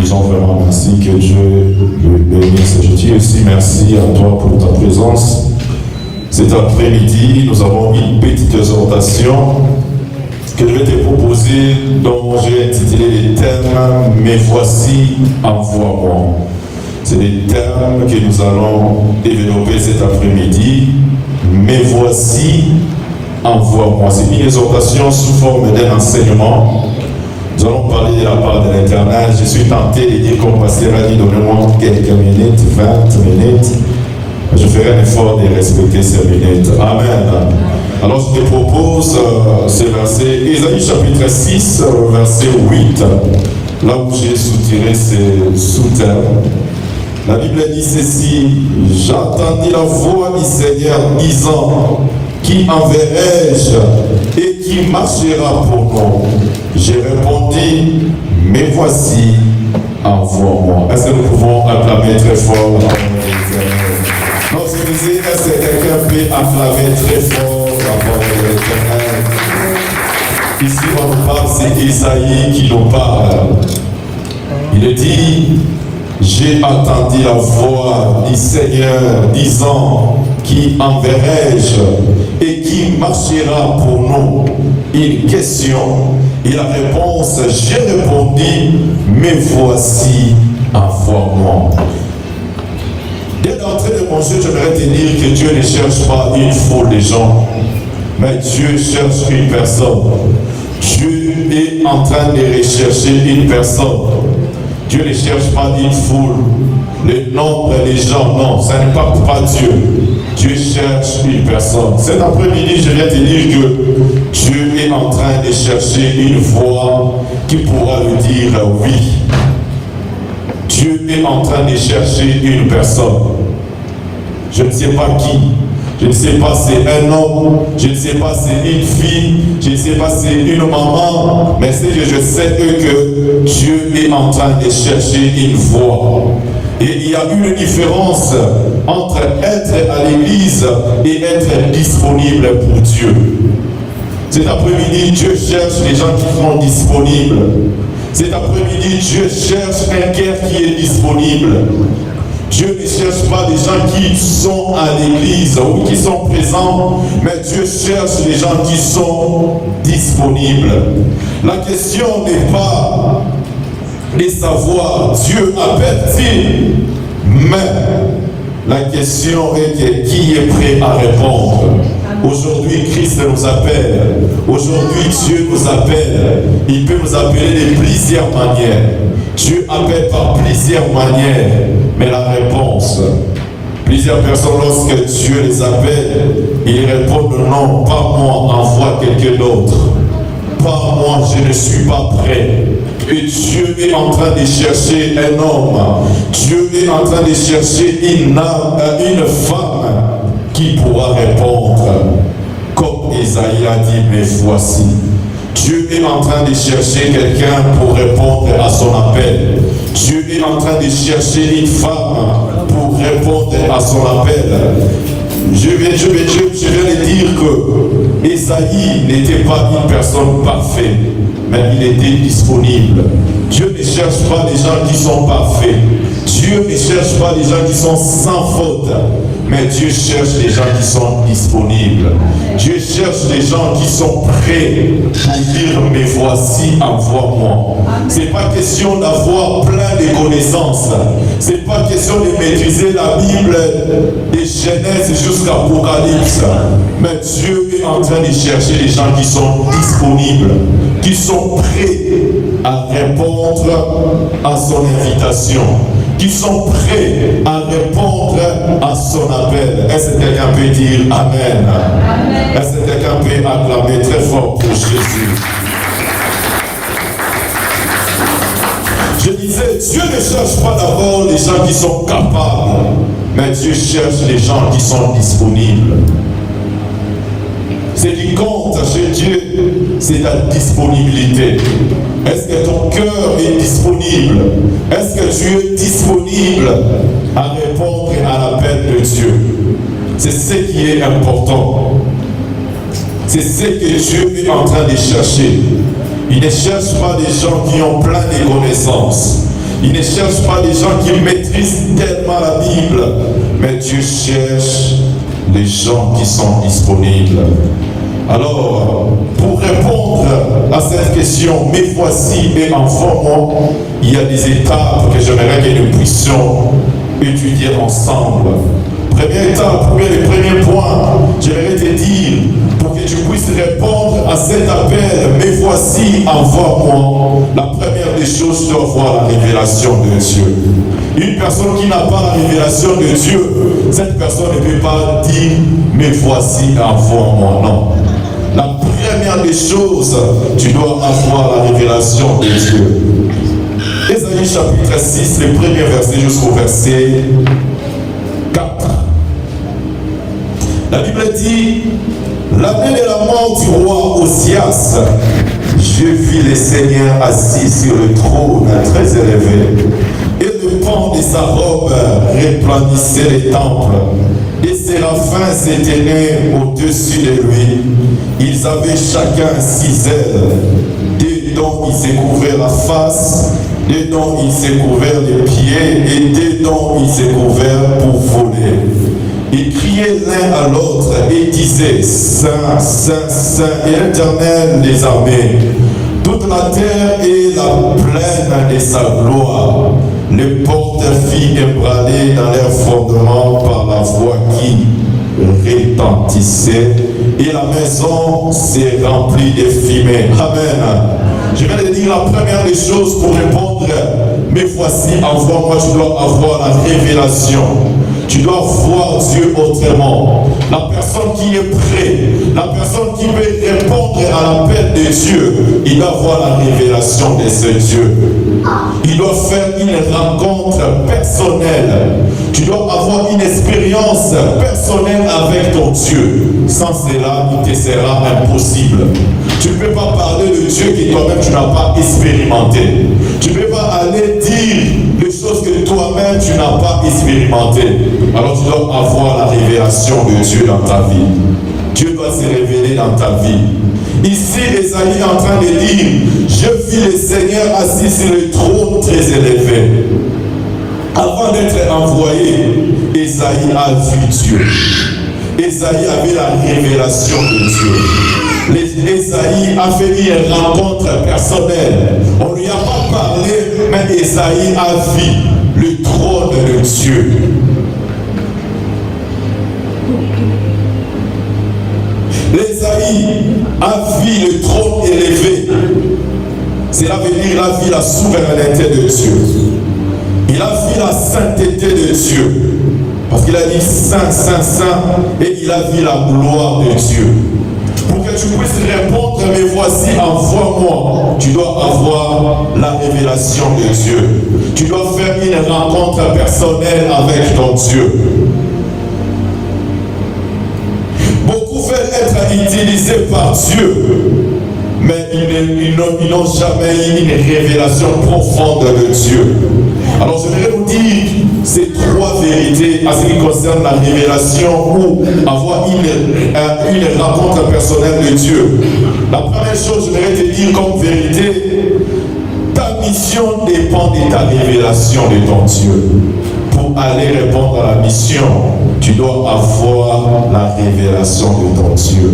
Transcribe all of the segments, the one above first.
disons vraiment merci, que Dieu le bénisse. Je dis aussi merci à toi pour ta présence. Cet après-midi, nous avons une petite exhortation que je vais te proposer, dont j'ai intitulé les thèmes « Mais voici, envoie-moi ». C'est des thèmes que nous allons développer cet après-midi. « Mais voici, envoie-moi ». C'est une exhortation sous forme d'un enseignement. Nous allons parler de la part de l'Éternel. Je suis tenté de dire qu'on passera, donnez-moi quelques minutes, 20 minutes. Je ferai un effort de respecter ces minutes. Amen. Alors je te propose ce verset, Ésaïe chapitre 6, verset 8, là où j'ai soutiré ces sous-termes. La Bible dit ceci: j'entendis la voix du Seigneur disant, qui enverrai-je et qui marchera pour nous? J'ai répondu, mais voici, envoie-moi. Est-ce que nous pouvons acclamer très fort la parole de l'Éternel? Non, je disais, est-ce que quelqu'un peut acclamer très fort la parole de l'Éternel? Ici, on nous parle, c'est Isaïe qui nous parle. Il dit, j'ai entendu la voix du Seigneur disant, qui enverrai-je et qui marchera pour nous? Une question. Et la réponse, j'ai répondu, mais voici, envoie-moi. Dès l'entrée de mon jeu, j'aimerais te dire que Dieu ne cherche pas une foule de gens, mais Dieu cherche une personne. Dieu est en train de rechercher une personne. Dieu ne cherche pas une foule, le nombre des gens, non, ça n'est pas Dieu. Dieu cherche une personne. Cet après-midi, je viens te dire que Dieu est en train de chercher une voix qui pourra lui dire oui. Dieu est en train de chercher une personne. Je ne sais pas qui. Je ne sais pas si c'est un homme, je ne sais pas si c'est une fille, je ne sais pas si c'est une maman, mais c'est que je sais que Dieu est en train de chercher une voix. Et il y a une différence entre être à l'église et être disponible pour Dieu. Cet après-midi, Dieu cherche les gens qui sont disponibles. Cet après-midi, Dieu cherche un cœur qui est disponible. Dieu ne cherche pas des gens qui sont à l'église ou qui sont présents, mais Dieu cherche les gens qui sont disponibles. La question n'est pas de savoir Dieu appelle-t-il, mais la question est que qui est prêt à répondre. Aujourd'hui, Christ nous appelle. Aujourd'hui, Dieu nous appelle. Il peut nous appeler de plusieurs manières. Dieu appelle par plusieurs manières. Mais la réponse, plusieurs personnes, lorsque Dieu les appelle, ils répondent non, pas moi, envoie quelqu'un d'autre. Pas moi, je ne suis pas prêt. Et Dieu est en train de chercher un homme. Dieu est en train de chercher une femme qui pourra répondre. Comme Isaïe a dit, mais voici. Dieu est en train de chercher quelqu'un pour répondre à son appel. Dieu est en train de chercher une femme pour répondre à son appel. Je viens de dire que Isaïe n'était pas une personne parfaite, mais il était disponible. Dieu ne cherche pas des gens qui sont parfaits. Dieu ne cherche pas des gens qui sont sans faute, mais Dieu cherche des gens qui sont disponibles. Dieu cherche des gens qui sont prêts pour dire, mais voici, envoie-moi. Ce n'est pas question d'avoir plein de connaissances. Ce n'est pas question de maîtriser la Bible de Genèse jusqu'à Apocalypse. Mais Dieu est en train de chercher des gens qui sont disponibles, qui sont prêts à répondre à son invitation, qui sont prêts à répondre à son appel. Est-ce que quelqu'un peut dire Amen? Amen. Est-ce que quelqu'un peut acclamer très fort pour Jésus? Je disais, Dieu ne cherche pas d'abord les gens qui sont capables, mais Dieu cherche les gens qui sont disponibles. Ce qui compte chez Dieu, c'est ta disponibilité. Est-ce que ton cœur est disponible? Est-ce que tu es disponible à répondre à l'appel de Dieu? C'est ce qui est important. C'est ce que Dieu est en train de chercher. Il ne cherche pas des gens qui ont plein de connaissances. Il ne cherche pas des gens qui maîtrisent tellement la Bible, mais Dieu cherche les gens qui sont disponibles. Alors, pour répondre à cette question, mais voici et envoie-moi, il y a des étapes que j'aimerais que nous puissions étudier ensemble. Première étape, le premier point, j'aimerais te dire, pour que tu puisses répondre à cet appel, mais voici, envoie-moi. La première des choses, tu dois voir la révélation de Dieu. Une personne qui n'a pas la révélation de Dieu, cette personne ne peut pas dire, mais voici, envoie-moi. Non. La première des choses, tu dois avoir la révélation de Dieu. Ésaïe chapitre 6, le premier verset jusqu'au verset 4. La Bible dit, l'année de la mort du roi Osias, je vis le Seigneur assis sur le trône très élevé, et le pan de sa robe resplendissait les temples. Les séraphins s'éteignaient au-dessus de lui. Ils avaient chacun 6 ailes. Des dont ils se couvraient la face, des dont ils se couvraient les pieds, et des dont ils se couvraient pour voler. Ils criaient l'un à l'autre et disaient, Saint, Saint, Saint, Éternel des armées. Toute la terre est la plaine de sa gloire. Les portes firent ébranler dans leurs fondements par la voix qui retentissait, et la maison s'est remplie de fumée. Amen. Je vais te dire la première des choses pour répondre, mais voici, envoie-moi, tu dois avoir la révélation. Tu dois voir Dieu autrement. La personne qui est prête, la personne qui veut répondre à l'appel de Dieu, il doit avoir la révélation de ce Dieu. Il doit faire une rencontre personnelle. Tu dois avoir une expérience personnelle avec ton Dieu. Sans cela, il te sera impossible. Tu ne peux pas parler de Dieu que toi-même tu n'as pas expérimenté. Tu ne peux pas aller dire les choses que toi-même tu n'as pas expérimentées. Alors tu dois avoir la révélation de Dieu dans ta vie. Dieu doit se révéler dans ta vie. Ici, Esaïe est en train de dire, je vis le Seigneur assis sur le trône très élevé. Avant d'être envoyé, Esaïe a vu Dieu. Esaïe avait la révélation de Dieu. Esaïe a fait une rencontre personnelle. On ne lui a pas parlé, mais Esaïe a vu le trône de Dieu. Esaïe a vu le trône élevé. Cela veut dire qu'il a vu la souveraineté de Dieu. Il a vu la sainteté de Dieu. Parce qu'il a dit Saint, Saint, Saint, et il a vu la gloire de Dieu. Pour que tu puisses répondre, mais voici, envoie-moi, tu dois avoir la révélation de Dieu. Tu dois faire une rencontre personnelle avec ton Dieu. Beaucoup veulent être utilisés par Dieu, mais ils n'ont jamais eu une révélation profonde de Dieu. Alors je voudrais vous dire ces 3 vérités à ce qui concerne la révélation ou avoir une rencontre personnelle de Dieu. La première chose, je voudrais te dire comme vérité, ta mission dépend de ta révélation de ton Dieu. Pour aller répondre à la mission, tu dois avoir la révélation de ton Dieu.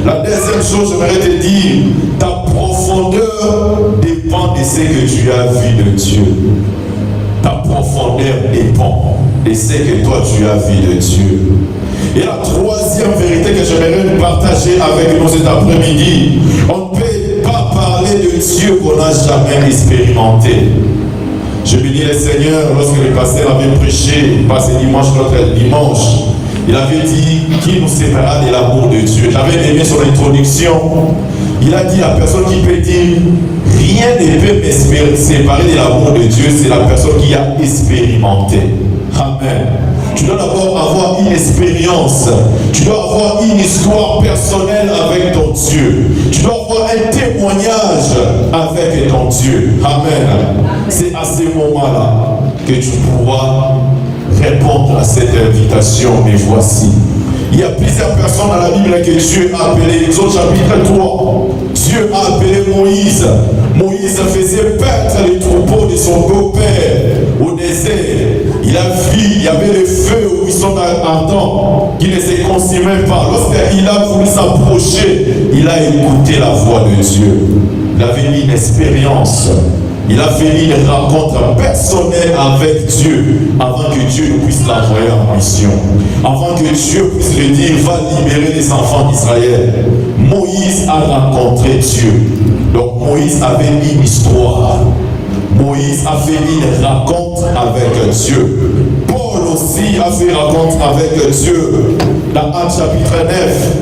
La deuxième chose, j'aimerais te dire, ta profondeur dépend de ce que tu as vu de Dieu. Ta profondeur dépend de ce que toi tu as vu de Dieu. Et la troisième vérité que j'aimerais partager avec nous cet après-midi, on ne peut pas parler de Dieu qu'on n'a jamais expérimenté. Je bénis le Seigneur lorsque le pasteur avait prêché, passé dimanche, notre dimanche. Il avait dit qu'il nous séparera de l'amour de Dieu. J'avais aimé son introduction. Il a dit la personne qui peut dire rien ne peut me séparer de l'amour de Dieu, c'est la personne qui a expérimenté. Amen. Tu dois d'abord avoir une expérience. Tu dois avoir une histoire personnelle avec ton Dieu. Tu dois avoir un témoignage avec ton Dieu. Amen. C'est à ce moment-là que tu pourras répondre à cette invitation. Mais voici, il y a plusieurs personnes dans la Bible que Dieu a appelées. Exode chapitre 3, Dieu a appelé Moïse Moïse faisait perdre les troupeaux de son beau-père au désert. Il a vu, il y avait le feu où ils sont ardents, qui ne se consumait pas. Lorsqu'il a voulu s'approcher, il a écouté la voix de Dieu. Il avait mis une expérience. Il a fait une rencontre personnelle avec Dieu avant que Dieu ne puisse l'envoyer en mission. Avant que Dieu puisse lui dire, va libérer les enfants d'Israël. Moïse a rencontré Dieu. Donc Moïse avait une histoire. Moïse a fait une rencontre avec Dieu. Paul aussi a fait une rencontre avec Dieu. Dans Actes chapitre 9,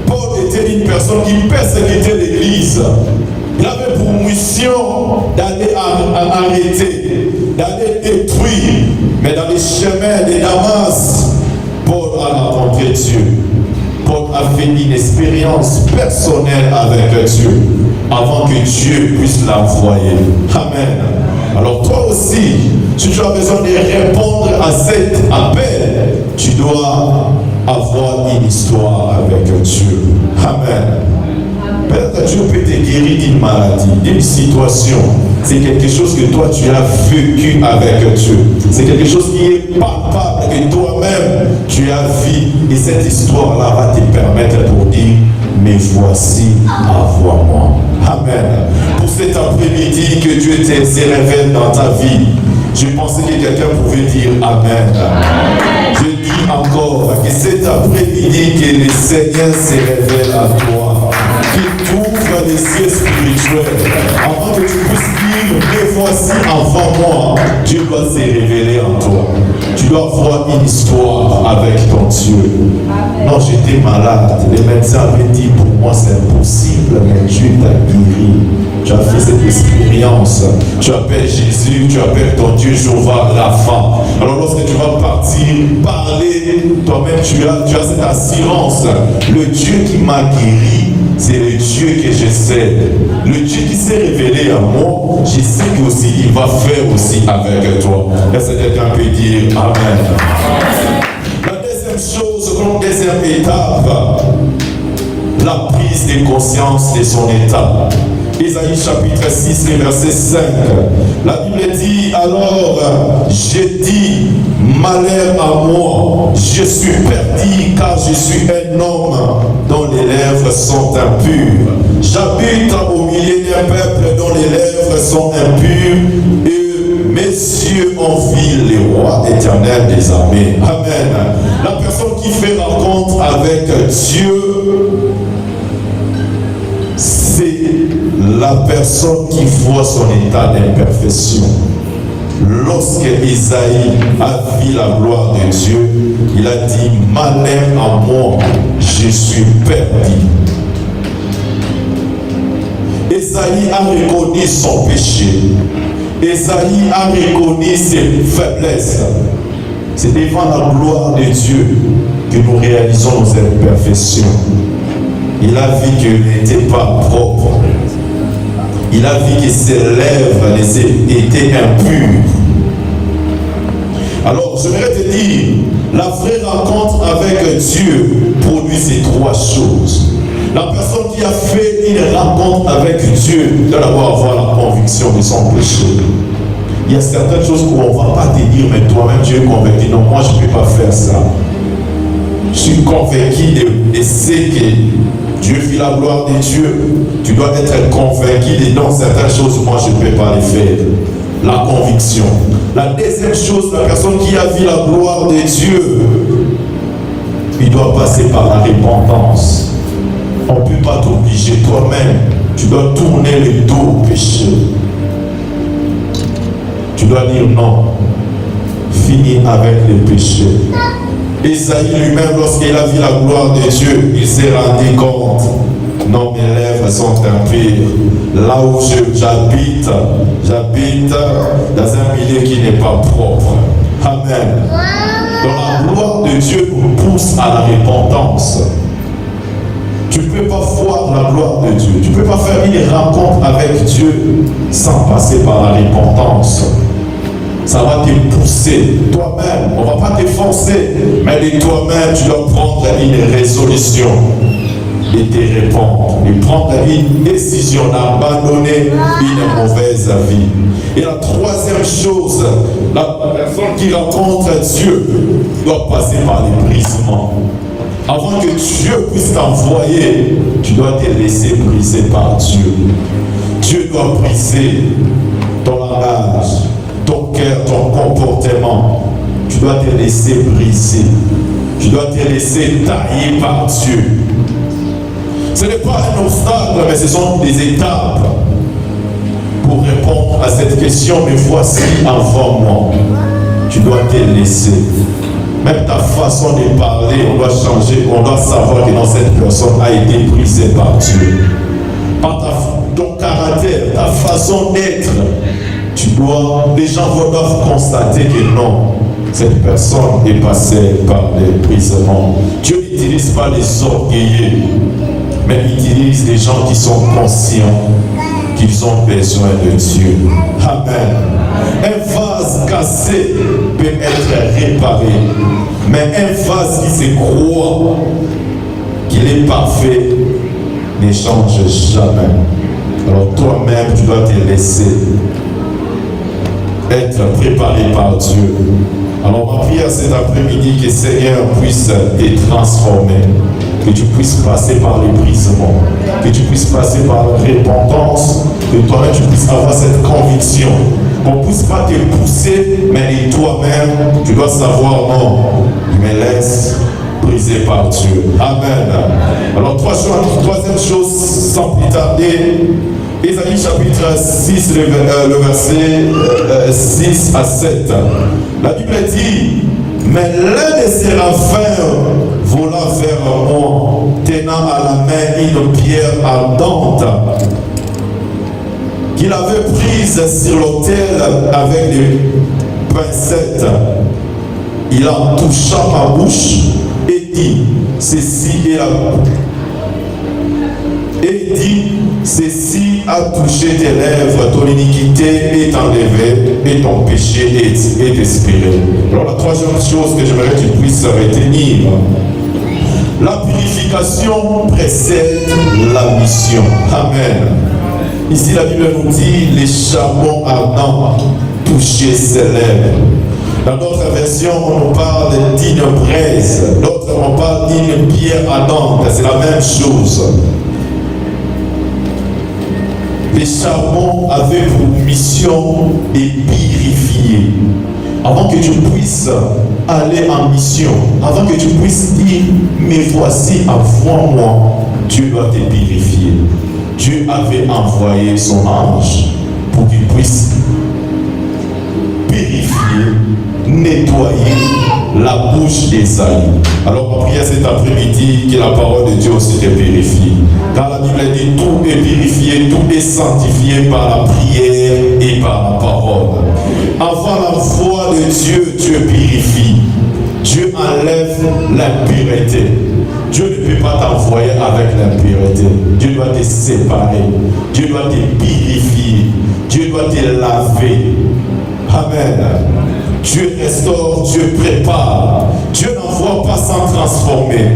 Paul était une personne qui persécutait l'Église. Il avait pour mission d'aller arrêter, d'aller détruire. Mais dans les chemins de Damas, Paul a rencontré Dieu. Paul a fait une expérience personnelle avec Dieu avant que Dieu puisse l'envoyer. Amen. Alors toi aussi, si tu as besoin de répondre à cet appel, tu dois avoir une histoire avec Dieu. Amen. Peut-être Dieu peut te guérir d'une maladie, d'une situation. C'est quelque chose que toi tu as vécu avec Dieu. C'est quelque chose qui est palpable, que toi-même tu as vu. Et cette histoire-là va te permettre pour dire, mais voici, envoie-moi. Amen. Pour cet après-midi que Dieu se révèle dans ta vie, je pensais que quelqu'un pouvait dire Amen. Je dis encore que cet après-midi que le Seigneur se révèle à toi. Qu'il t'ouvre les yeux spirituels avant que tu puisses dire, mais voici avant moi, Dieu doit se révéler en toi. Tu dois avoir une histoire avec ton Dieu. Amen. Non, j'étais malade. Les médecins avaient dit, pour moi c'est impossible, mais Dieu t'a guéri. Tu as fait cette expérience. Tu appelles Jésus, tu appelles ton Dieu Jéhovah Rapha. Alors lorsque tu vas partir, parler, toi-même tu as cette assurance. Le Dieu qui m'a guéri, c'est le Dieu que je sais. Le Dieu qui s'est révélé à moi, je sais que aussi il va faire aussi avec toi. Est-ce que quelqu'un peut dire Amen? La deuxième chose, comme deuxième étape, la prise de conscience de son état. Isaïe chapitre 6, verset 5. La Bible dit, alors j'ai dit, malheur à moi, je suis perdu car je suis un homme dont les lèvres sont impures. J'habite au milieu d'un peuple dont les lèvres sont impures et mes yeux ont vu le roi éternel des armées. Amen. La personne qui fait rencontre avec Dieu, c'est la personne qui voit son état d'imperfection. Lorsque Isaïe a vu la gloire de Dieu, il a dit, malheur à moi, je suis perdu. Isaïe a reconnu son péché. Isaïe a reconnu ses faiblesses. C'est devant la gloire de Dieu que nous réalisons nos imperfections. Il a vu qu'il n'était pas propre. Il a vu que ses lèvres étaient impures. Alors, j'aimerais te dire, la vraie rencontre avec Dieu produit ces trois choses. La personne qui a fait une rencontre avec Dieu doit d'abord avoir la conviction de son péché. Il y a certaines choses où on ne va pas te dire, mais toi-même tu es convaincu. Non, moi je ne peux pas faire ça. Je suis convaincu de ce que Dieu vit la gloire de Dieu. Tu dois être convaincu de dans certaines choses, moi je ne peux pas les faire. La conviction. La deuxième chose, la personne qui a vu la gloire de Dieu, il doit passer par la repentance. On ne peut pas t'obliger toi-même. Tu dois tourner le dos au péché. Tu dois dire non. Finis avec le péché. Isaïe lui-même, lorsqu'il a vu la gloire de Dieu, il s'est rendu compte. Non, mes lèvres sont impures. Là où j'habite dans un milieu qui n'est pas propre. Amen. Donc la gloire de Dieu nous pousse à la repentance. Tu ne peux pas voir la gloire de Dieu. Tu ne peux pas faire une rencontre avec Dieu sans passer par la repentance. Ça va te pousser toi-même. On ne va pas te forcer, mais de toi-même, tu dois prendre une résolution. et te répondre, et prendre une décision d'abandonner une mauvaise vie. Et la troisième chose, la personne qui rencontre Dieu doit passer par les brisements. Avant que Dieu puisse t'envoyer, tu dois te laisser briser par Dieu. Dieu doit briser ton langage, ton cœur, ton comportement. Tu dois te laisser briser. Tu dois te laisser tailler par Dieu. Ce n'est pas un obstacle, mais ce sont des étapes pour répondre à cette question. Mais voici avant moi. Tu dois te laisser. Même ta façon de parler, on doit changer. On doit savoir que dans cette personne a été brisée par Dieu. Par ton caractère, ta façon d'être, les gens doivent constater que non, cette personne est passée par les brisements. Dieu n'utilise pas les orgueilleux, mais il utilise les gens qui sont conscients qu'ils ont besoin de Dieu. Amen. Un vase cassé peut être réparé, mais un vase qui se croit qu'il est parfait ne change jamais. Alors toi-même, tu dois te laisser être préparé par Dieu. Alors ma prière cet après-midi, que le Seigneur puisse te transformer, que tu puisses passer par les brisements, que tu puisses passer par la repentance, que toi-même tu puisses avoir cette conviction, qu'on ne puisse pas te pousser, mais toi-même, tu dois savoir, non, je me laisse briser par Dieu. Amen. Alors troisième chose, sans plus tarder, Ésaïe chapitre 6, le verset 6 à 7. La Bible dit, mais l'un des séraphins vola vers moi, tenant à la main une pierre ardente qu'il avait prise sur l'autel avec des pincettes. Il en toucha ma bouche et dit, ceci a touché tes lèvres, ton iniquité est enlevée et ton péché est expiré. Alors la troisième chose que j'aimerais que tu puisses retenir, la purification précède la mission. Amen. Ici la Bible nous dit, les charbons ardents touchaient ses lèvres. Dans d'autres versions, on parle d'une braise, d'autres on parle d'une pierre ardente, c'est la même chose. Les charbons avaient pour mission de purifier. Avant que tu puisses aller en mission, avant que tu puisses dire, mais voici avant moi, Dieu doit te purifier. Dieu avait envoyé son ange pour qu'il puisse purifier, nettoyer la bouche d'Ésaïe. Alors ma prière cet après-midi, que la parole de Dieu aussi te purifie. Car la Bible dit, tout est purifié, tout est sanctifié par la prière et par la parole. Avant la voix de Dieu, Dieu purifie. Dieu enlève l'impureté. Dieu ne peut pas t'envoyer avec l'impureté. Dieu doit te séparer. Dieu doit te purifier. Dieu doit te laver. Amen. Dieu restaure, Dieu prépare. Dieu n'envoie pas sans transformer.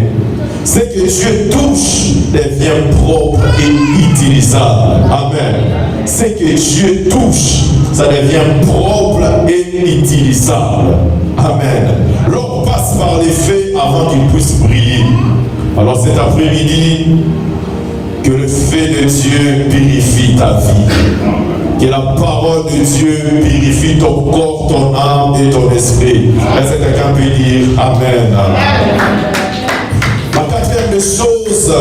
Ce que Dieu touche devient propre et utilisable. Amen. Ce que Dieu touche, ça devient propre et utilisable. Amen. L'homme passe par les faits avant qu'il puisse briller. Alors cet après-midi, que le fait de Dieu purifie ta vie. Que la parole de Dieu purifie ton corps, ton âme et ton esprit. Est-ce que quelqu'un peut dire Amen? La quatrième des choses,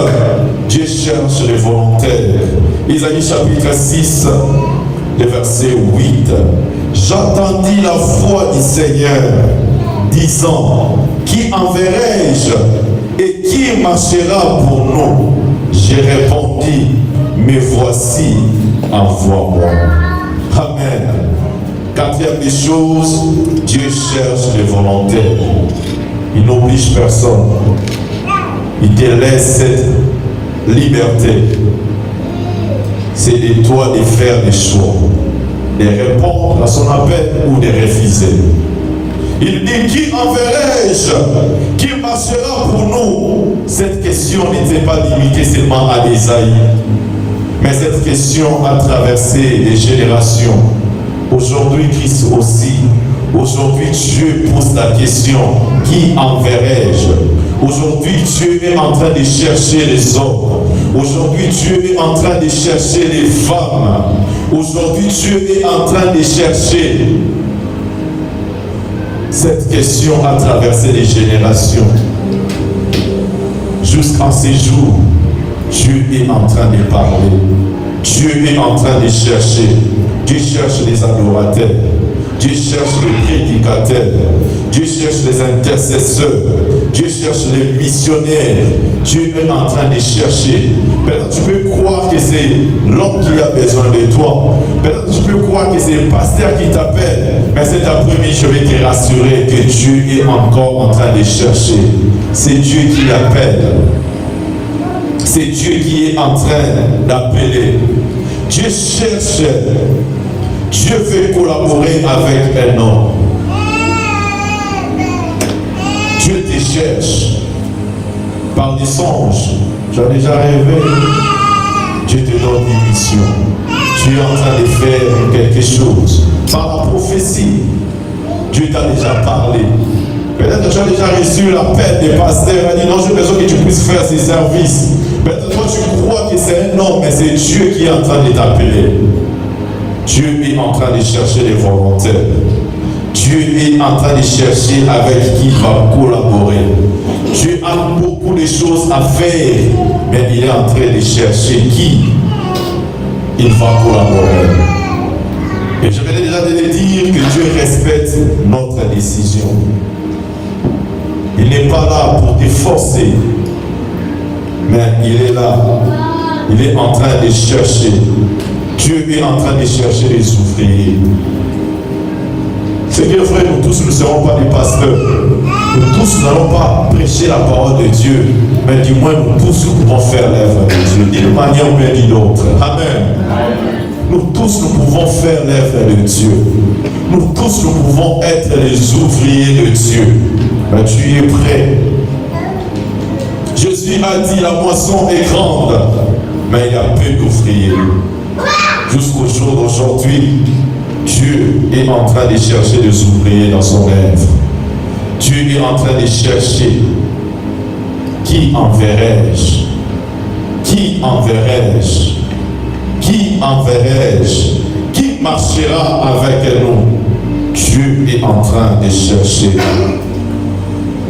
Dieu cherche les volontaires. Isaïe chapitre 6, le verset 8. J'entendis la voix du Seigneur disant, qui enverrai-je et qui marchera pour nous? J'ai répondu, mais voici, envoie-moi. Amen. Quatrième des choses, Dieu cherche les volontaires. Il n'oblige personne. Il te laisse cette liberté. C'est de toi de faire des choix, de répondre à son appel ou de refuser. Il dit, qui enverrai-je? Qui marchera pour nous? cette question n'était pas limitée seulement à Ésaïe, mais cette question a traversé les générations. Aujourd'hui, Christ aussi. Aujourd'hui, Dieu pose la question, qui enverrai-je? Aujourd'hui, Dieu est en train de chercher les hommes. Aujourd'hui, Dieu est en train de chercher les femmes. Aujourd'hui, Dieu est en train de chercher. Cette question a traversé les générations. Jusqu'en ces jours, Dieu est en train de parler. Dieu est en train de chercher. Dieu cherche les adorateurs. Dieu cherche les prédicateurs. Dieu cherche les intercesseurs. Dieu cherche les missionnaires. Dieu est en train de chercher. Peut-être tu peux croire que c'est l'homme qui a besoin de toi. Peut-être tu peux croire que c'est le pasteur qui t'appelle. Mais cet après-midi, je vais te rassurer que Dieu est encore en train de chercher. C'est Dieu qui appelle. C'est Dieu qui est en train d'appeler. Dieu cherche. Dieu veut collaborer avec un homme. Dieu te cherche par des songes. Tu as déjà rêvé. Dieu te donne une mission. Tu es en train de faire quelque chose. Par la prophétie, Dieu t'a déjà parlé. Peut-être que tu as déjà reçu l'appel des pasteurs. Il a dit non, j'ai besoin que tu puisses faire ces services. Peut-être que toi tu crois que c'est un homme, mais c'est Dieu qui est en train de t'appeler. Dieu est en train de chercher les volontaires. Dieu est en train de chercher avec qui il va collaborer. Dieu a beaucoup de choses à faire, mais il est en train de chercher qui il va collaborer. Et je venais déjà de te dire que Dieu respecte notre décision. Il n'est pas là pour te forcer, mais il est là. Il est en train de chercher. Dieu est en train de chercher les ouvriers. C'est bien vrai, nous tous ne serons pas des pasteurs. Nous tous n'allons pas prêcher la parole de Dieu. Mais du moins, nous tous nous pouvons faire l'œuvre de Dieu. D'une manière ou d'une autre. Amen. Nous tous nous pouvons faire l'œuvre de Dieu. Nous tous nous pouvons être les ouvriers de Dieu. Mais tu es prêt. Jésus a dit la moisson est grande, mais il y a peu d'ouvriers. Jusqu'au jour d'aujourd'hui, Dieu est en train de chercher des ouvriers dans son œuvre. Dieu est en train de chercher. Qui enverrai-je? Qui enverrai-je? Qui enverrai-je? Qui marchera avec nous? Dieu est en train de chercher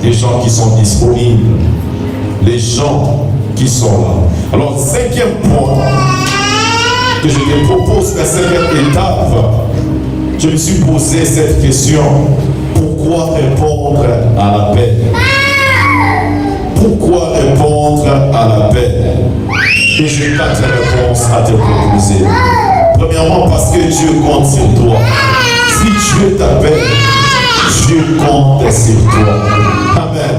des gens qui sont disponibles, les gens qui sont là. Alors, cinquième point que je te propose, la cinquième étape, je me suis posé cette question: pourquoi répondre à l'appel? Pourquoi répondre à l'appel? Et j'ai 4 réponses à te proposer. Premièrement, parce que Dieu compte sur toi. Si Dieu t'appelle, Dieu compte sur toi. Amen.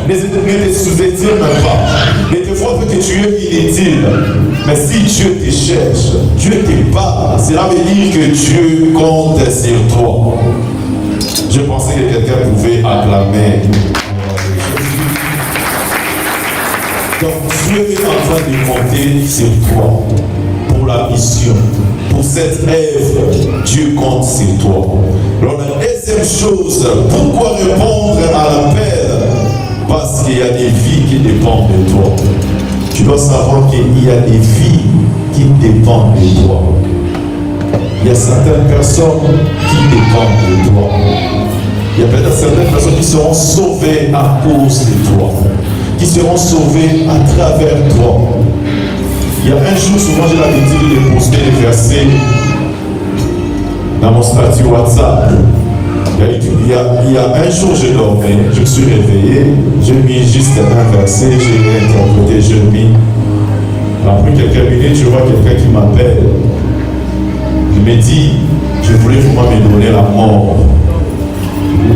Ne te sous-estime pas. Ne te vois que tu es inutile. Mais si Dieu te cherche, Dieu te parle, cela veut dire que Dieu compte sur toi. Je pensais que quelqu'un pouvait acclamer. Donc Dieu est en train de compter sur toi pour la mission, pour cette œuvre. Dieu compte sur toi. Alors la deuxième chose, pourquoi répondre à l'appel? Parce qu'il y a des vies qui dépendent de toi. Tu dois savoir qu'il y a des vies qui dépendent de toi. Il y a certaines personnes qui dépendent de toi. Il y a peut-être certaines personnes qui seront sauvées à cause de toi, qui seront sauvées à travers toi. Il y a un jour, souvent j'ai l'habitude de poster des versets dans mon statut WhatsApp. Il y a un jour, je dormais, je me suis réveillé, j'ai mis juste un verset, j'ai interprété, j'ai mis. Après quelques minutes, je vois quelqu'un qui m'appelle. Il me dit, je voulais vraiment me donner la mort.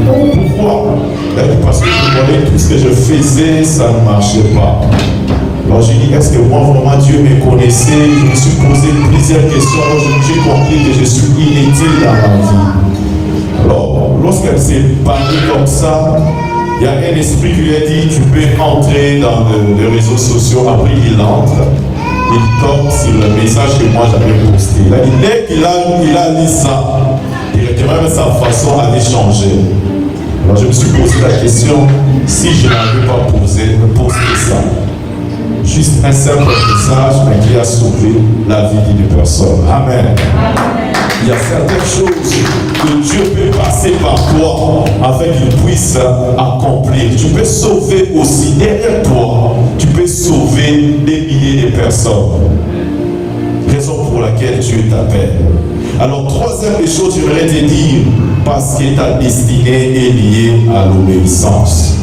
Pourquoi? Parce que je voyais tout ce que je faisais, ça ne marchait pas. Alors j'ai dit, est-ce que moi vraiment Dieu me connaissait? Je me suis posé plusieurs questions. Alors j'ai compris que je suis inutile dans ma vie. Alors, lorsqu'elle s'est parlée comme ça, Il y a un esprit qui lui a dit, tu peux entrer dans les réseaux sociaux. Après, il entre. Il tombe sur le message que moi j'avais posté. Il a dit, dès qu'il a lu ça, directement même sa façon avait changé. Alors je me suis posé la question, si je n'avais pas posté ça, juste un simple message, mais qui a sauvé la vie d'une personne. Amen. Il y a certaines choses que Dieu peut passer par toi afin qu'il puisse accomplir. Tu peux sauver aussi derrière toi, tu peux sauver des milliers de personnes. Raison pour laquelle Dieu t'appelle. Alors, troisième des choses, j'aimerais te dire, parce que ta destinée est liée à l'obéissance.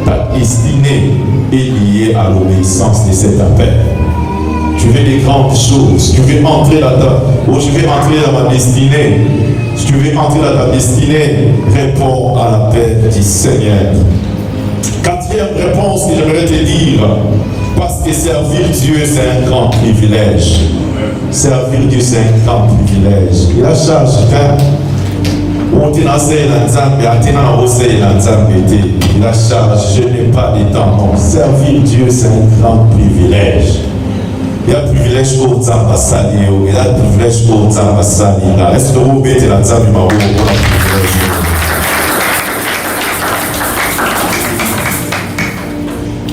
Ta destinée est liée à l'obéissance de cet appel. Tu veux des grandes choses, tu veux entrer là-dedans. Oh, je vais entrer dans ma destinée. Si tu veux entrer dans ta destinée, réponds à l'appel du Seigneur. Quatrième réponse que j'aimerais te dire, parce que servir Dieu, c'est un grand privilège. Servir Dieu, c'est un grand privilège. Il a charge il a charge, je n'ai pas de temps. Non, servir Dieu, c'est un grand privilège. Il y a un privilège au Zamba Sali, il y a un privilège au Zamba Sali. Est-ce que vous mettez la Zamba Mao pour la privilège?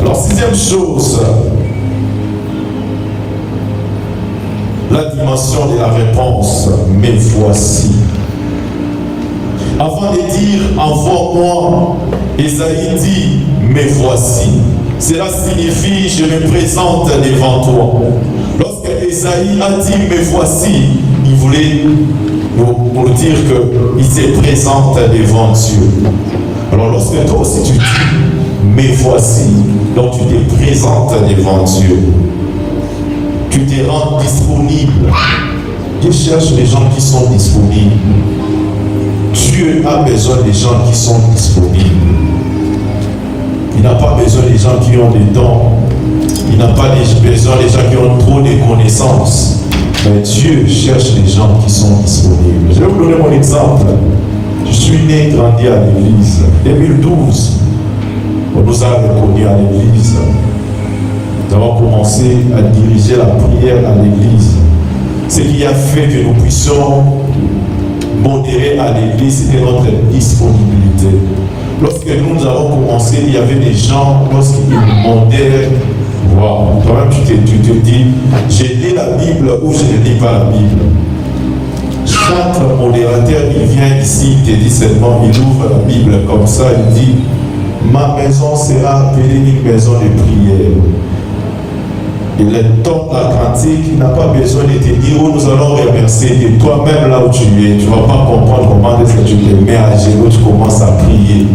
Alors, sixième chose, la dimension de la réponse, mais voici. Avant de dire envoie-moi, Esaïe dit mais voici. Cela signifie je me présente devant toi. Lorsque Esaïe a dit mais voici, il voulait nous dire qu'il se présente devant Dieu. Alors lorsque toi aussi tu dis mais voici, donc tu te présentes devant Dieu. Tu te rends disponible. Dieu cherche les gens qui sont disponibles. Dieu a besoin des gens qui sont disponibles. Il n'a pas besoin des gens qui ont des dons. Il n'a pas besoin des gens qui ont trop de connaissances. Mais Dieu cherche les gens qui sont disponibles. Je vais vous donner mon exemple. Je suis né et grandi à l'église. 2012, on nous a reconnus à l'église. Nous avons commencé à diriger la prière à l'église. Ce qui a fait que nous puissions modérer à l'église, c'était notre disponibilité. Lorsque nous avons commencé, il y avait des gens, lorsqu'ils demandaient, wow, toi-même tu te dis, j'ai lu la Bible ou je ne lis pas la Bible. Chaque modérateur, il vient ici, il te dit seulement, il ouvre la Bible comme ça, il dit, ma maison sera appelée une maison de prière. Et le temps de la cantique n'a pas besoin de te dire où nous allons remercier que toi-même là où tu es, tu ne vas pas comprendre comment est-ce que tu te mets à genoux, tu commences à prier.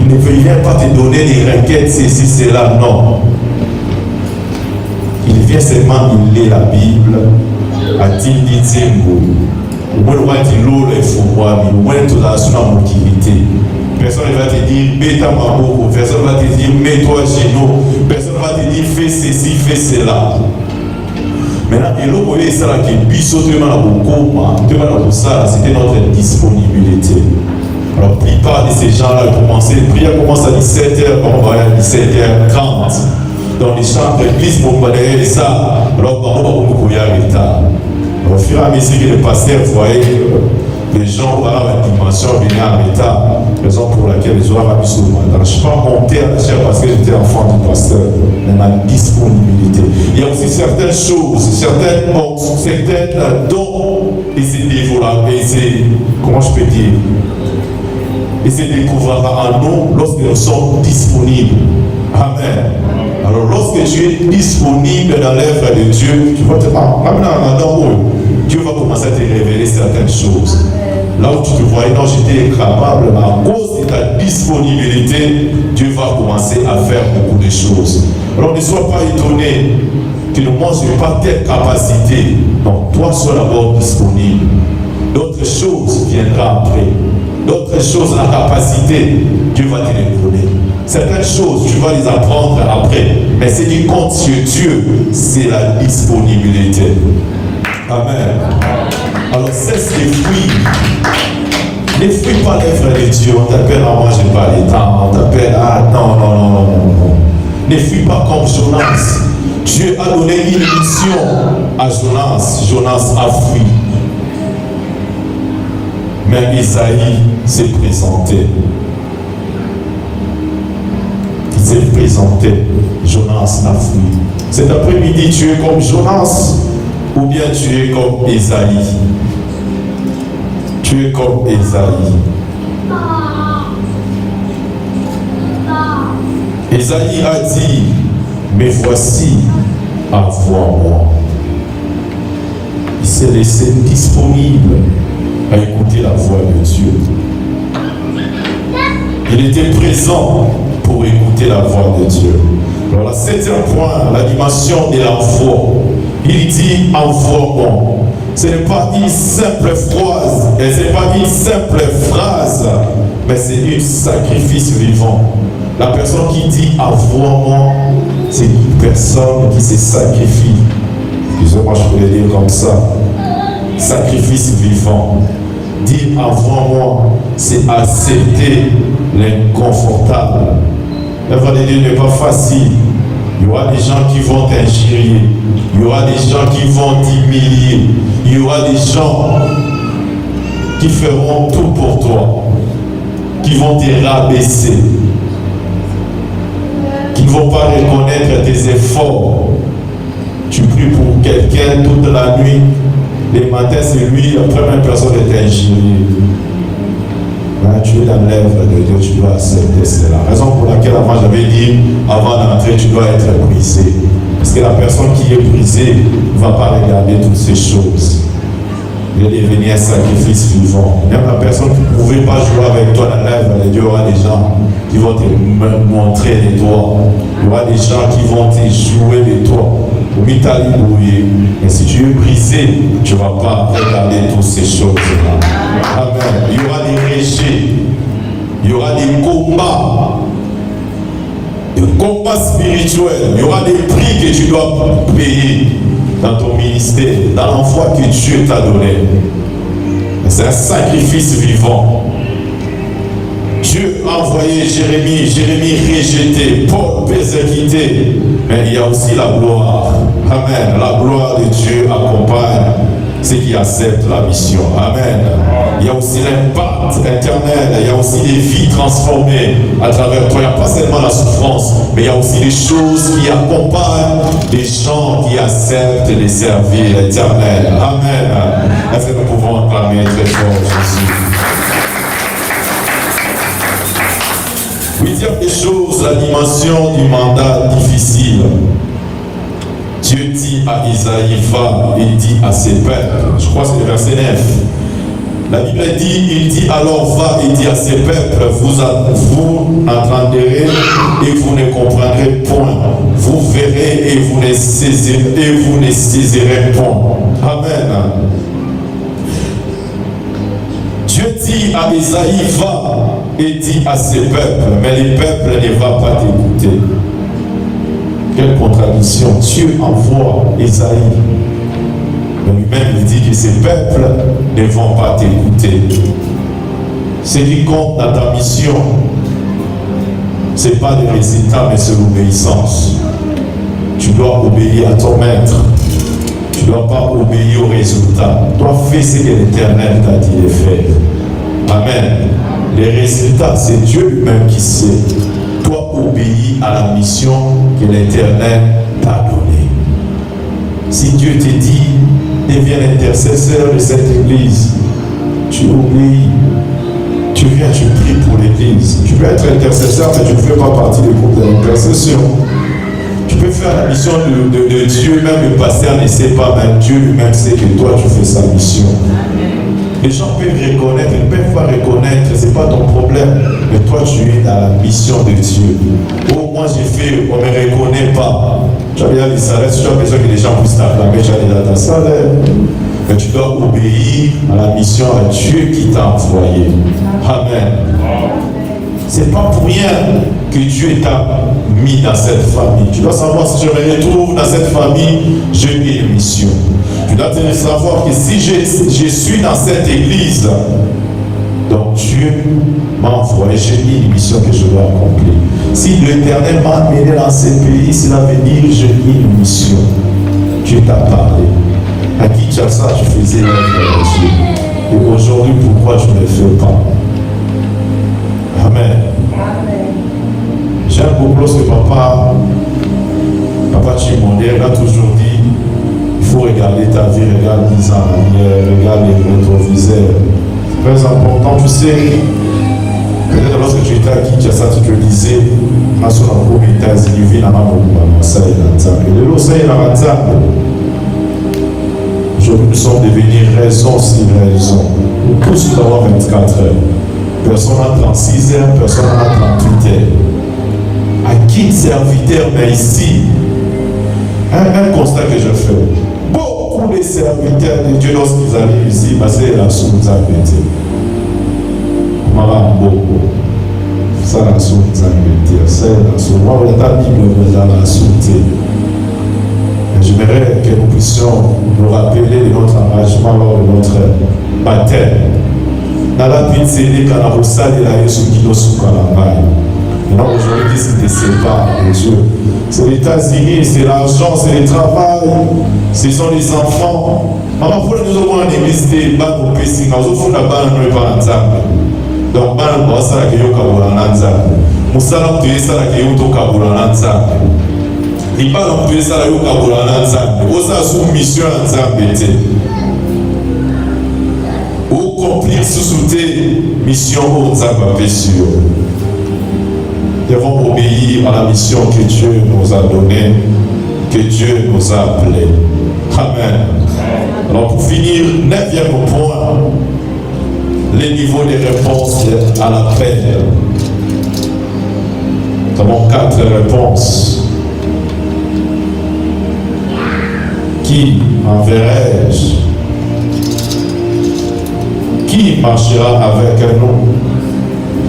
Il ne vient pas te donner des requêtes, ceci, cela, non. Il vient seulement, il lit la Bible, a-t-il dit Tzengo, au moins il l'eau les foumois, au moins tout la sous la motivité. Personne ne va te dire, bêta maboko. Personne ne va te dire, mets-toi à genoux. Personne ne va te dire, fais ceci, fais cela. Maintenant, et l'eau, c'est ça qui est biseau, c'était notre disponibilité. Alors, la plupart de ces gens-là, la prière commence à 17h, on va à 17h30. Dans les chambres d'église, on va derrière ça. Alors, on va beaucoup y arriver. Au fur et à mesure que le pasteur voyait les gens dans la dimension venaient en état, raison pour laquelle les joueurs avaient souvent. Je ne suis pas monté à la chair parce que j'étais enfant du pasteur, mais ma disponibilité. Il y a aussi certaines choses, certains dons, et c'est développé, et c'est, comment je peux dire, et c'est découvrira en nous lorsque nous sommes disponibles. Amen. Alors lorsque tu es disponible dans l'œuvre de Dieu, tu vas te Dieu va commencer à te révéler certaines choses. Là où tu te voyais, non, j'étais incapable, mais à cause de ta disponibilité, Dieu va commencer à faire beaucoup de choses. Alors ne sois pas étonné que le monde n'ait pas telle capacité. Non, toi sois d'abord disponible. D'autres choses viendront après. D'autres choses, la capacité, Dieu va te les donner. Certaines choses, tu vas les apprendre après. Mais ce qui compte sur Dieu, c'est la disponibilité. Amen. Alors, cesse les fruits Ne fuis pas l'œuvre de Dieu. On t'appelle à manger pas les temps. On t'appelle à non. Ne fuis pas comme Jonas. Dieu a donné une mission à Jonas. Jonas a fui. Mais Isaïe s'est présenté. Il s'est présenté. Jonas a fui. Cet après-midi, tu es comme Jonas ou bien tu es comme Isaïe? Tu es comme Isaïe. Isaïe a dit, mais voici, envoie-moi. Il s'est laissé disponible à écouter la voix de Dieu. Il était présent pour écouter la voix de Dieu. Alors, le 7e point, la dimension de l'envoi. Il dit envoie-moi. Ce n'est pas une simple phrase, et ce n'est pas une simple phrase, mais c'est un sacrifice vivant. La personne qui dit envoie-moi, c'est une personne qui se sacrifie. Excusez-moi, je peux le dire comme ça. Sacrifice vivant. Dire envoie-moi, c'est accepter l'inconfortable. L'œuvre de Dieu n'est pas facile. Il y aura des gens qui vont t'injurier. Il y aura des gens qui vont t'humilier. Il y aura des gens qui feront tout pour toi, qui vont te rabaisser, qui ne vont pas reconnaître tes efforts. Tu pries pour quelqu'un toute la nuit, le matin c'est lui, la première personne est injuriée. Tu es dans l'œuvre de Dieu, tu dois accepter. C'est la raison pour laquelle avant j'avais dit, avant d'entrer, tu dois être brisé. Parce que la personne qui est brisée ne va pas regarder toutes ces choses. Il est devenu un sacrifice vivant. Même la personne qui ne pouvait pas jouer avec toi dans l'œuvre de Dieu, il y aura des gens qui vont te montrer de toi. Il y aura des gens qui vont te jouer de toi. Mais si tu es brisé, tu ne vas pas regarder toutes ces choses-là. Amen. Il y aura des rejets. Il y aura des combats spirituels. Il y aura des prix que tu dois payer dans ton ministère, dans l'envoi que Dieu t'a donné. C'est un sacrifice vivant. Dieu a envoyé Jérémie rejeté, Paul persécuté, mais il y a aussi la gloire. Amen. La gloire de Dieu accompagne ceux qui acceptent la mission. Amen. Il y a aussi l'impact éternel, il y a aussi des vies transformées à travers toi. Il n'y a pas seulement la souffrance, mais il y a aussi des choses qui accompagnent des gens qui acceptent de servir l'éternel. Amen. Est-ce que nous pouvons acclamer très fort Jésus? 8e des choses, la dimension du mandat difficile. Dieu dit à Isaïe, va, il dit à ses peuples, je crois que c'est le verset 9. La Bible dit, il dit alors va, il dit à ses peuples, vous entendrez et vous ne comprendrez point. Vous verrez et vous ne saisirez point. Amen. Dieu dit à Isaïe, va, et dit à ses peuples, mais les peuples ne vont pas t'écouter. Quelle contradiction. Dieu envoie Isaïe. Mais lui-même il dit que ces peuples ne vont pas t'écouter. Ce qui compte dans ta mission, ce n'est pas les résultats, mais c'est l'obéissance. Tu dois obéir à ton maître. Tu ne dois pas obéir aux résultats. Toi, fais ce que l'Éternel t'a dit de faire. Amen. Les résultats, c'est Dieu lui-même qui sait. Toi, obéis à la mission que l'Éternel t'a donnée. Si Dieu te dit, deviens l'intercesseur de cette église, tu obéis. Tu viens, tu pries pour l'église. Tu peux être intercesseur, mais tu ne fais pas partie du groupe de l'intercession. Tu peux faire la mission de Dieu, même le pasteur ne sait pas, même Dieu lui-même sait que toi, tu fais sa mission. Les gens peuvent reconnaître, ils ne peuvent pas reconnaître, ce n'est pas ton problème. Mais toi, tu es dans la mission de Dieu. Oh, moi j'ai fait, on ne me reconnaît pas. Tu as bien les salaires, si tu as besoin que les gens puissent t'acclamer, tu as déjà ta salaire. Mais tu dois obéir à la mission à Dieu qui t'a envoyé. Amen. Ce n'est pas pour rien que Dieu t'a mis dans cette famille. Tu dois savoir, si je me retrouve dans cette famille, j'ai une mission. Tu dois savoir que si je suis dans cette église, donc Dieu m'a envoyé, j'ai mis une mission que je dois accomplir. Si l'Éternel m'a amené dans ce pays, cela veut dire que j'ai mis une mission. Dieu t'a parlé. À Kinshasa, tu faisais l'œuvre de Dieu. Et aujourd'hui, pourquoi tu ne le fais pas? Amen. J'aime beaucoup lorsque papa Chimondé a toujours dit, il faut regarder ta vie, regarde les ans, regarde les rétroviseurs. C'est très important, tu sais. Peut-être lorsque tu étais à Kinshasa, tu te disais, aux États-Unis, vie n'a pas aujourd'hui, nous sommes devenus raison sur raison. Nous tous nous avons 24 heures. Personne n'a 36 heures, personne n'a 38 heures. À qui serviteur, mais ici, un constat que je fais. Beaucoup de serviteurs de Dieu, lorsqu'ils arrivent ici, c'est la source à métier. Ça la source à métier. C'est la source. Moi, la Bible vous a la source. J'aimerais que nous puissions nous rappeler de notre engagement lors de notre baptême. Dans la vie de Zéné, quand on a reçu la Yesu qui nous souffre à la maille. Maintenant, aujourd'hui, c'est des séparés de Dieu. C'est les États-Unis, c'est l'argent, c'est le travail, ce sont les enfants. Maman, pour nous avons une église de Bano Pessi, nous avons la Bano Panzam. Donc, Bano Bossa, qui est au Kaburananza. Moussala, tu es ça, qui est au Kaburananza. Il parle en plus de ça, il y a un sous mission en Zambété. Ou accomplir sous-souté mission au Zambété. Nous devons obéir à la mission que Dieu nous a donnée, que Dieu nous a appelée. Amen. Alors pour finir, 9e point, les niveaux de réponse à la paix. Nous avons 4 réponses. Qui enverrai-je? Qui marchera avec nous?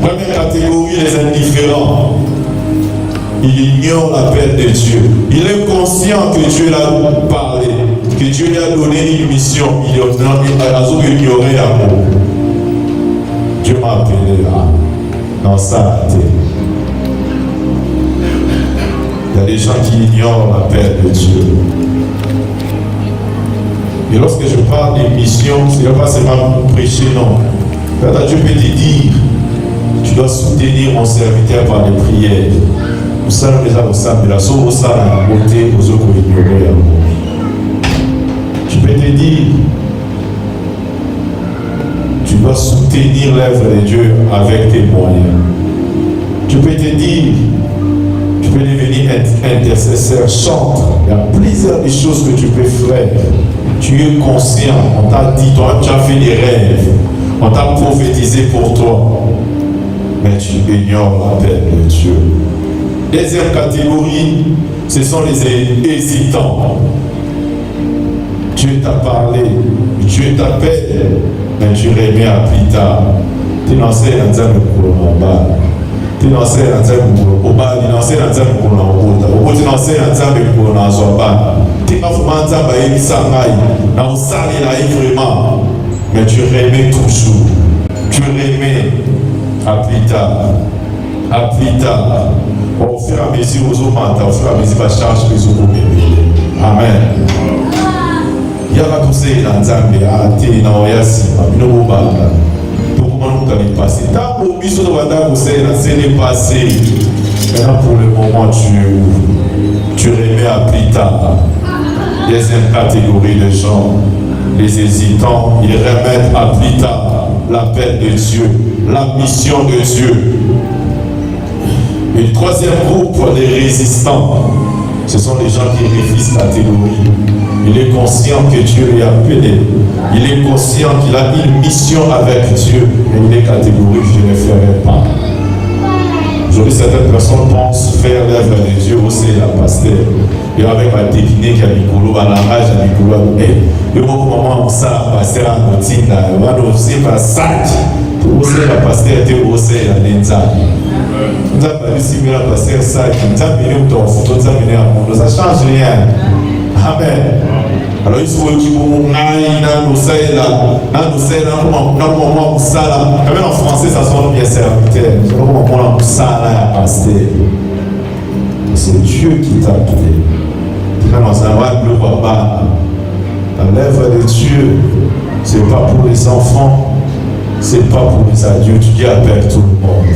Première catégorie, les indifférents. Il ignore l'appel de Dieu. Il est conscient que Dieu l'a parlé, que Dieu lui a donné une mission. Il a ignoré l'amour. Dieu m'a appelé là, dans sa tête. Il y a des gens qui ignorent l'appel de Dieu. Et lorsque je parle de mission, ce n'est pas seulement prêcher, non. Peut-être Dieu peut te dire, tu dois soutenir mon serviteur par les prières. Vous savez déjà au sein de la sauce, au sein de la beauté, aux autres ignorés. Tu peux te dire, tu dois soutenir l'œuvre de Dieu avec tes moyens. Tu peux te dire, tu peux devenir intercesseur, chantre. Il y a plusieurs des choses que tu peux faire. Tu es conscient, on t'a dit, toi, tu as fait des rêves, on t'a prophétisé pour toi, mais tu ignores l'appel de Dieu. Deuxième catégorie, ce sont les hésitants. Dieu t'a parlé, Dieu t'appelle, mais tu remets à plus tard. Tu n'en sais rien de bas. Tu n'en sais rien de bas, tu n'en sais rien de bas, tu n'en sais rien de bas. Mais tu remets toujours. Tu remets à plus tard. À plus tard. Au fur et à mesure, au fur et à mesure, la charge que vous mettez. Amen. Il y a la conseil dans Zambie, à Télé, dans Oyasi, à Minobala. Tout le monde peut passer. Tant que vous avez un conseil, c'est passé. Maintenant, pour le moment, tu remets à plus tard. Deuxième catégorie de gens, les hésitants, ils remettent à plus tard l'appel de Dieu, la mission de Dieu. Et le troisième groupe, les résistants, ce sont les gens qui refusent la catégorie. Il est conscient que Dieu est appelé. Il est conscient qu'il a une mission avec Dieu. Mais il est catégorique, je ne ferai pas. Aujourd'hui, certaines personnes pensent faire l'œuvre de Dieu aussi, la pasteur. Et avec ma technique à Mikolo, à la rage à Mikolo, le moment où ça, pasteur à Notina, on va aussi faire sac. Aussi, la pasteur était aussi à l'Inza. Nous avons réussi à la pasteur sac. Nous avons mis au temps, nous avons mis à mon. Ça ne change rien. Amen. Alors il faut qu'il y ait même en français ça sonne bien serviteur. C'est Dieu qui t'a appelé. L'œuvre de Dieu, c'est pas pour les enfants, c'est pas pour les adultes. Dieu appelle tout le monde.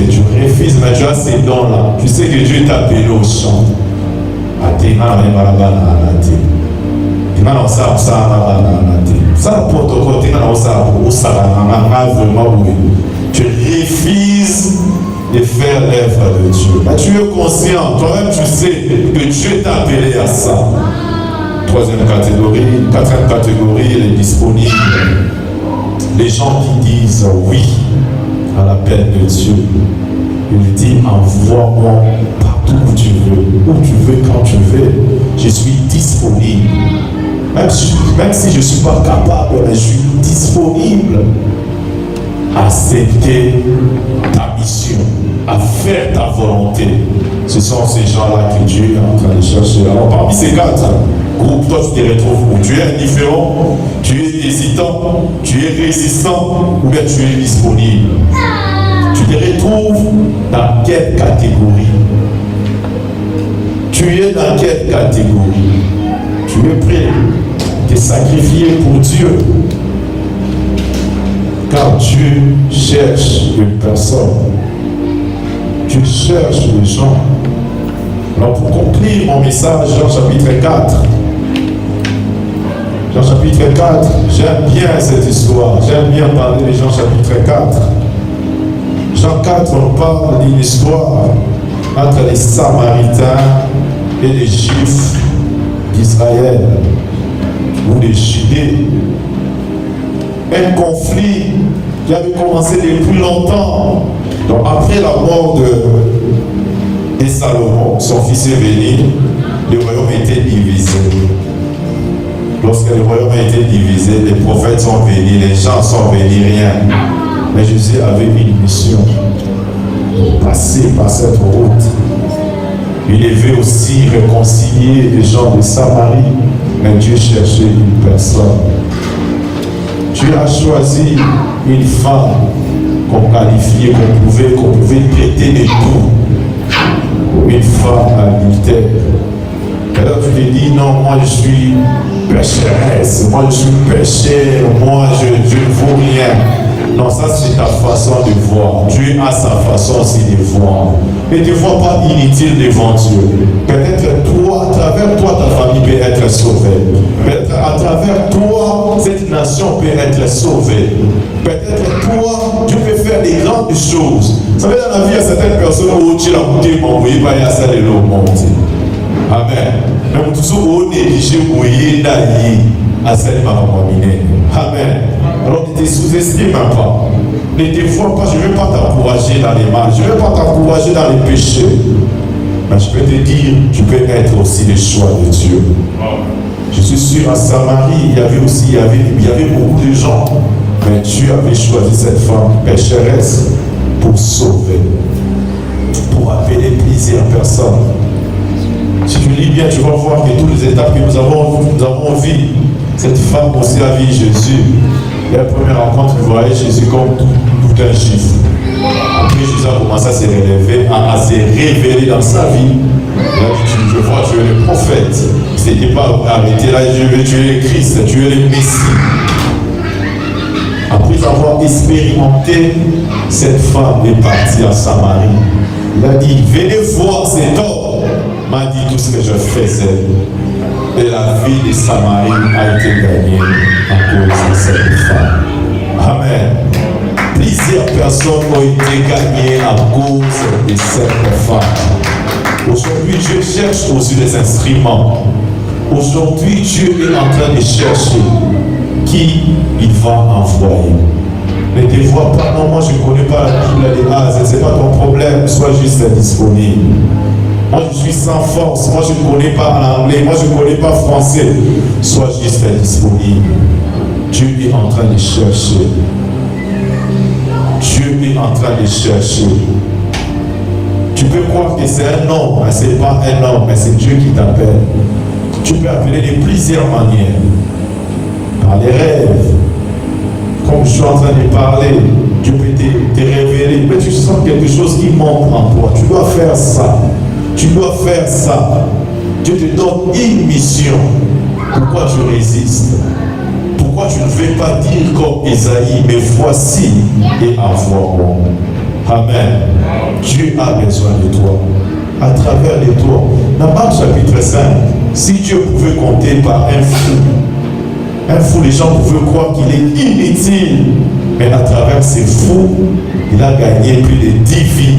Tu refuses, mais tu as ces dons-là. Tu sais que Dieu t'a appelé au chant. Tu refuses de faire l'œuvre de Dieu. Mais tu es conscient, toi-même tu sais que Dieu t'a appelé à ça. Quatrième catégorie, elle est disponible. Les gens qui disent oui à l'appel de Dieu. Il dit envoie-moi partout où tu veux, quand tu veux. Je suis disponible. Même si je ne suis pas capable, mais je suis disponible à accepter ta mission, à faire ta volonté. Ce sont ces gens-là que Dieu est en train de chercher. Alors parmi ces quatre groupes, toi tu te retrouves où? Tu es indifférent, tu es hésitant, tu es résistant ou bien tu es disponible. Tu te retrouves dans quelle catégorie? Tu es dans quelle catégorie? Tu es prêt à te sacrifier pour Dieu? Car Dieu cherche une personne. Dieu cherche les gens. Alors pour conclure mon message, Jean chapitre 4. Jean chapitre 4, j'aime bien cette histoire. J'aime bien parler de Jean chapitre 4. Jean 4, on parle d'une histoire entre les Samaritains et les Juifs d'Israël, ou les Judées. Un conflit qui avait commencé depuis longtemps. Donc après la mort de Salomon, son fils est venu, le royaume était divisé. Lorsque le royaume a été divisé, les prophètes sont venus, les gens sont venus, rien. Mais Jésus avait une mission, passer par cette route. Il devait aussi réconcilier les gens de Samarie, mais Dieu cherchait une personne. Dieu a choisi une femme qu'on qualifiait, qu'on pouvait traiter de tout. Une femme adultère. Alors tu te dis, non, moi je suis pécheresse, moi je suis pécheur, moi je ne vaux rien. Non, ça c'est ta façon de voir. Dieu a sa façon aussi de voir. Ne te vois pas inutile devant Dieu. Peut-être toi, à travers toi, ta famille peut être sauvée. Peut-être à travers toi, cette nation peut être sauvée. Peut-être toi, tu peux faire des grandes choses. Vous savez, dans la vie, il y a certaines personnes où tu l'as coûté, m'envoyer par à ça de l'eau monter. Amen. Même tout ce qu'on néglige, mouiller, d'aller à cette maramine. Amen. Alors ne te sous-estime pas. Ne te vois pas, je ne vais pas t'encourager dans les mal, je ne vais pas t'encourager dans les péchés. Mais je peux te dire, tu peux être aussi le choix de Dieu. Je suis sûr, à Samarie, il y avait beaucoup de gens. Mais Dieu avait choisi cette femme pécheresse pour sauver, pour appeler plusieurs personnes. Si tu lis bien, tu vas voir que toutes les étapes que nous avons vues, cette femme aussi a vu Jésus. Et la première rencontre, vous voyez Jésus comme tout un juif. Après, Jésus a commencé à se relever, à se révéler dans sa vie. Il a dit, je vois, tu es le prophète. Ce n'était pas arrêté là, tu es le Christ, tu es le Messie. Après avoir expérimenté, cette femme est partie à Samarie. Il a dit, venez voir cet homme. M'a dit tout ce que je faisais. Et la vie de Samarie a été gagnée à cause de cette femme. Amen. Plusieurs personnes ont été gagnées à cause de cette femme. Aujourd'hui, Dieu cherche aussi des instruments. Aujourd'hui, Dieu est en train de chercher qui il va envoyer. Ne te vois pas, non, moi je ne connais pas la Bible, ce n'est pas ton problème, sois juste disponible. Moi je suis sans force, moi je ne connais pas l'anglais, moi je ne connais pas français. Sois juste disponible. Dieu est en train de chercher. Dieu est en train de chercher. Tu Tu peux croire que c'est un homme, mais ce n'est pas un homme, mais c'est Dieu qui t'appelle. Tu peux appeler de plusieurs manières. Par les rêves. Comme je suis en train de parler, Dieu peut te révéler. Mais tu sens quelque chose qui monte en toi. Tu dois faire ça. Tu dois faire ça. Dieu te donne une mission. Pourquoi tu résistes? Pourquoi tu ne veux pas dire comme Isaïe, mais voici et envoie-moi. Amen. Dieu a besoin de toi. À travers les toi. Dans Marc chapitre 5, si Dieu pouvait compter par un fou, les gens pouvaient croire qu'il est inutile. Mais à travers ces fous, il a gagné plus de 10 vies.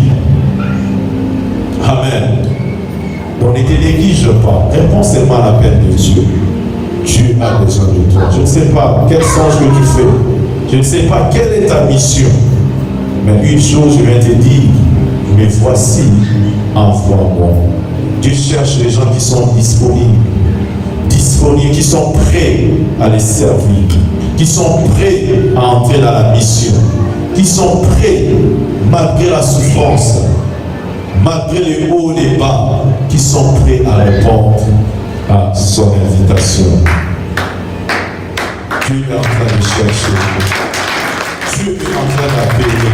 Amen. Donc ne te néglige pas. Réponds seulement à l'appel de Dieu. Dieu a besoin de toi. Je ne sais pas quel songe que tu fais. Je ne sais pas quelle est ta mission. Mais une chose, je vais te dire. Mais voici, envoie-moi. Dieu cherche les gens qui sont disponibles, qui sont prêts à les servir, qui sont prêts à entrer dans la mission, qui sont prêts, malgré la souffrance, malgré les hauts et les bas, qui sont prêts à répondre à son invitation. Dieu est en train de chercher. Dieu est en train d'appeler.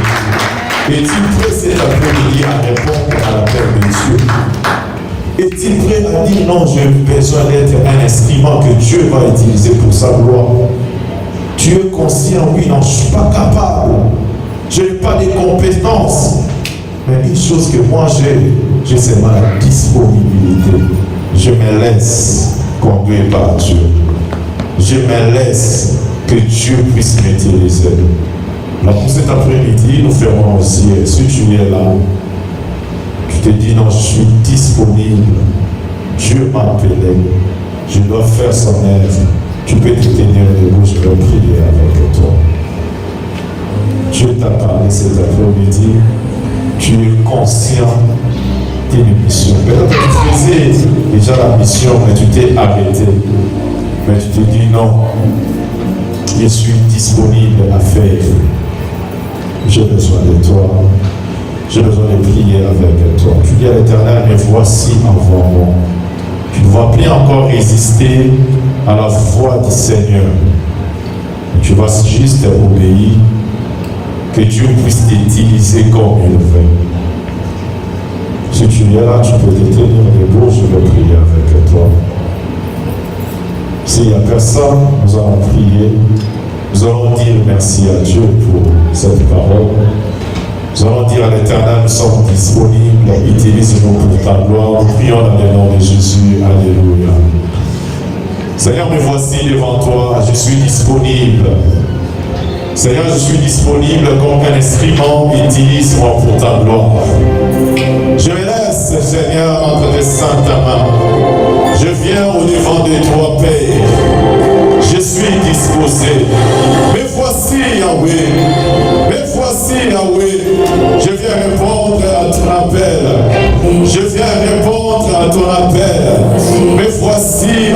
Es-tu prêt cet après-midi à répondre à l'appel de Dieu? Est-il prêt à dire non, j'ai besoin d'être un instrument que Dieu va utiliser pour sa gloire? Tu es conscient, oui, non, je ne suis pas capable. Je n'ai pas de compétences. Mais une chose que moi j'ai seulement la disponibilité. Je me laisse conduire par Dieu. Je me laisse que Dieu puisse m'utiliser. Alors pour cet après-midi, nous ferons aussi, si tu es là, tu te dis non, je suis disponible. Dieu m'a appelé. Je dois faire son œuvre. Tu peux te tenir debout, je vais prier avec toi. Dieu t'a parlé cet après-midi. Tu es conscient d'une mission. Peut-être que tu faisais déjà la mission, mais tu t'es arrêté. Mais tu te dis non, je suis disponible à faire. J'ai besoin de toi. J'ai besoin de prier avec toi. Tu dis à l'Éternel, mais voici, envoie-moi. Tu ne vas plus encore résister à la voix du Seigneur. Tu vas juste obéir. Que Dieu puisse t'utiliser comme il veut. Si tu es là, tu peux te tenir debout, je vais prier avec toi. S'il n'y a personne, nous allons prier. Nous allons dire merci à Dieu pour cette parole. Nous allons dire à l'Éternel, nous sommes disponibles, utilise-nous pour ta gloire. Nous prions dans le nom de Jésus. Alléluia. Seigneur, me voici devant toi, je suis disponible. Seigneur, je suis disponible comme un instrument, utilise-moi pour ta gloire. Je me laisse, Seigneur, entre tes saintes mains. Je viens au-devant de toi, Père. Je suis disposé. Mais voici, Yahweh. Mais voici, Yahweh. Je viens répondre à ton appel. Je viens répondre à ton appel. Mais voici,